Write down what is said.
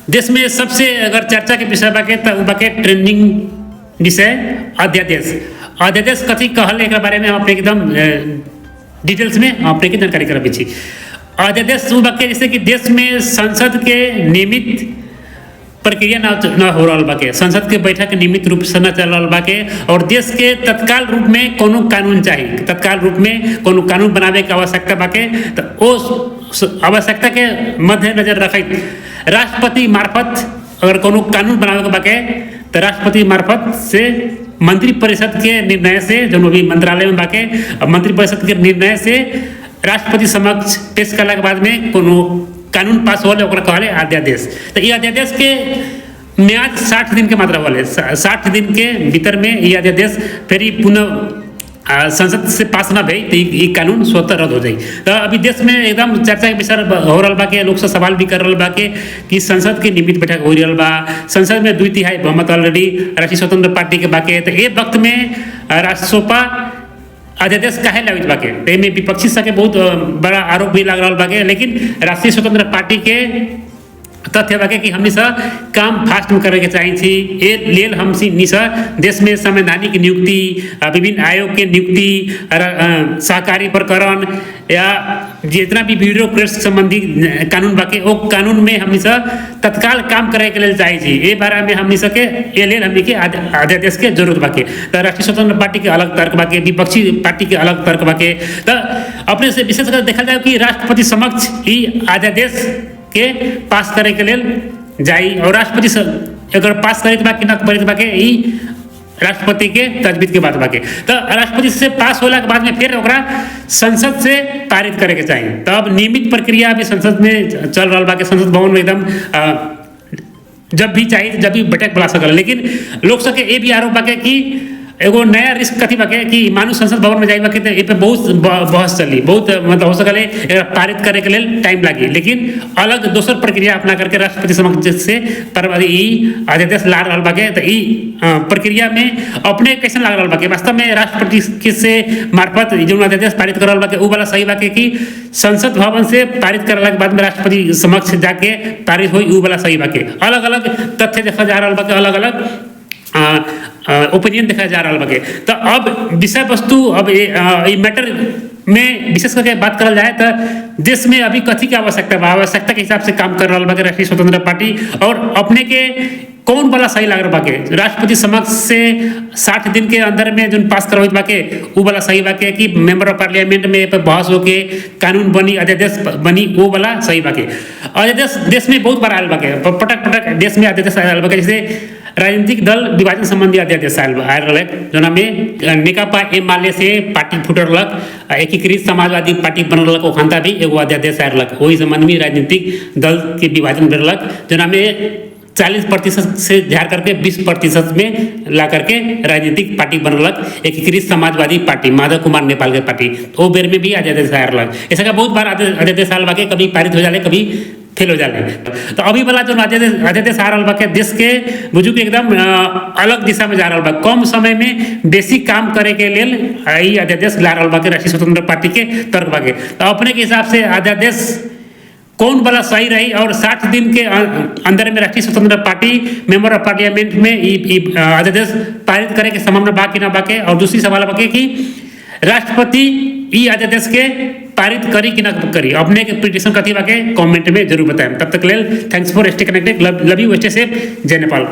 देश में सबसे अगर चर्चा के विषय बाके तो बाके ट्रेंडिंग विषय अध्यादेश। अध्यादेश कथी कहल एक बारे में हम अपने एकदम डिटेल्स में अपने की जानकारी कराबी छी। अध्यादेश वो बाके जैसे कि देश में संसद के नियमित प्रक्रिया न हो रहा बाके, संसद के बैठक नियमित रूप से न चल रहा बाके और देश के तत्काल रूप में कोनो कानून चाहिए, तत्काल रूप में कोनो कानून बनावे के आवश्यकता बाके। तो उस आवश्यकता के मद्देनजर रखत राष्ट्रपति मार्फत अगर कोनो कानून बनावे के बाके तो राष्ट्रपति मार्फत से मंत्री परिषद के निर्णय से जो भी मंत्रालय में बाके मंत्री परिषद के निर्णय से राष्ट्रपति समक्ष पेश करला के बाद में कोनो कानून पास होले ओकरा कहले अध्यादेश। तो ये अध्यादेश के म्याद 60 दिन के मात्रा वाले 60 दिन के भीतर में ये अध्यादेश फिर पुनः संसद से पास ना भई तो ये कानून स्वतः रद्द हो जाए। तो अभी देश में एकदम चर्चा के विषय हो रहा बा के लोग से सवाल भी कर रहा बा के कि संसद की नियमित बैठक हो रहा बा, संसद में 2/3 बहुमत ऑलरेडी राष्ट्रीय स्वतंत्र पार्टी के बाके। तो ये वक्त में राष्ट्रसभा अध्यादेश काहे लावित बाके तेमें विपक्षी सबके बहुत बड़ा आरोप भी लग रहा बाके। लेकिन राष्ट्रीय स्वतंत्र पार्टी के तथ्य बाके कि हमनी सा काम फास्ट में करे के चाहिए थी। ए लेल हमसी निशा देश में संवैधानिक नियुक्ति, विभिन्न आयोग के नियुक्ति, सहकारी प्रकरण या जितना भी ब्यूरोक्रेट्स संबंधी कानून बाके वो कानून में हमनी सा तत्काल काम करे के लिए चाहिए थी। ए बारे में हमनी सके ए लेल हमनी के अध्यादेश के जरूरत बाके। तो राष्ट्रीय स्वतंत्र पार्टी के अलग तर्क बाके, विपक्षी पार्टी के अलग तर्क बाके। तो अपने से विशेष कर देखा जाए कि राष्ट्रपति समक्ष ही अध्यादेश के पास करे के लेल जाई और राष्ट्रपति अगर पास करे बाकी न करे बाके ई राष्ट्रपति के तजवीज के बात बाके। तो राष्ट्रपति से पास होला के बाद में फिर ओकरा संसद से पारित करे के चाहिए। तब नियमित प्रक्रिया अभी संसद में चल रहा बाके, संसद भवन में एकदम जब भी चाहिए जब भी बैठक बुला सकल। लेकिन लोग सबके ये भी आरोप बाके कि एगो नया रिस्क कथी बाके कि मानू संसद भवन में जाए बाके तो ये पे बहुत बहस चली, बहुत मतलब हो सकले पारित करे के लिए टाइम लगी। लेकिन अलग दोसर प्रक्रिया अपना करके राष्ट्रपति समक्ष से अध्यादेश ला रहा बाके। तो प्रक्रिया में अपने कैसे लग रहा बाके वास्तव में राष्ट्रपति से मार्फत जो अध्यादेश पारित कर रहा बाके वो वाला सही बाके कि संसद भवन से पारित करला के बाद में राष्ट्रपति समक्ष जाके पारित हुई वो वाला सही बाके। अलग अलग तथ्य देखा जा रहा बाके, अलग अलग ओपिनियन देखा जा रहा बाके। तो अब विषय वस्तु अब ये मैटर में विशेष करके बात करल जाए तो देश में अभी कथी की आवश्यकता बा, आवश्यकता के हिसाब से काम कर रहा बाके राष्ट्रीय स्वतंत्र पार्टी। और अपने के कौन वाला सही लग रहा बाके राष्ट्रपति समक्ष से 60 दिन के अंदर में जो पास करवाई बाके वो वाला सही बाके कि मेंबर ऑफ पार्लियामेंट में बहस होके कानून बनी अध्यादेश बनी वो वाला सही बाके। अध्यादेश देश में बहुत बार आयल बाके, पटक पटक देश में अध्यादेश आयल बाके। जैसे राजनीतिक दल विभाजन संबंधी अध्यादेश आयल रहा जोना में नेकपा एमाले से पार्टी फुटल एकीकृत समाजवादी पार्टी बनल ओखंता भी एगो अध्यादेश आयल वही संबंध में राजनीतिक दल के विभाजन करलक जोना में 40% से झाड़ करके 20% में ला करके राजनीतिक पार्टी बनलक एकीकृत समाजवादी पार्टी माधव कुमार नेपाल के पार्टी। वो बेर में भी अध्यादेश आयल ऐसा का बहुत बार अध्यादेश आयल बाके, कभी पारित हो जाए कभी फेल हो जाए। तो अभी वाला जो अध्यादेश आ रहा बा देश के बुजुर्ग एकदम अलग दिशा में जा रहा बा, कम समय में बेसी काम करे के लिए ये अध्यादेश ला रहा बा राष्ट्रीय स्वतंत्र पार्टी के तर्क बाके। तो अपने के हिसाब से अध्यादेश कौन वाला सही रही और 60 दिन के अंदर में राष्ट्रीय स्वतंत्र पार्टी मेंबर ऑफ पार्लियामेंट में अध्यादेश पारित करे के संभावना बा कि ना बाके। और दूसरी सवाल बाके कि राष्ट्रपति ई अध्यादेश के पारित करी कि ना करी, अपने के पिटिशन कथी बाके कमेंट में जरूर बताएं। तब तक लेल thanks for stay connected, love you, stay safe, जय नेपाल।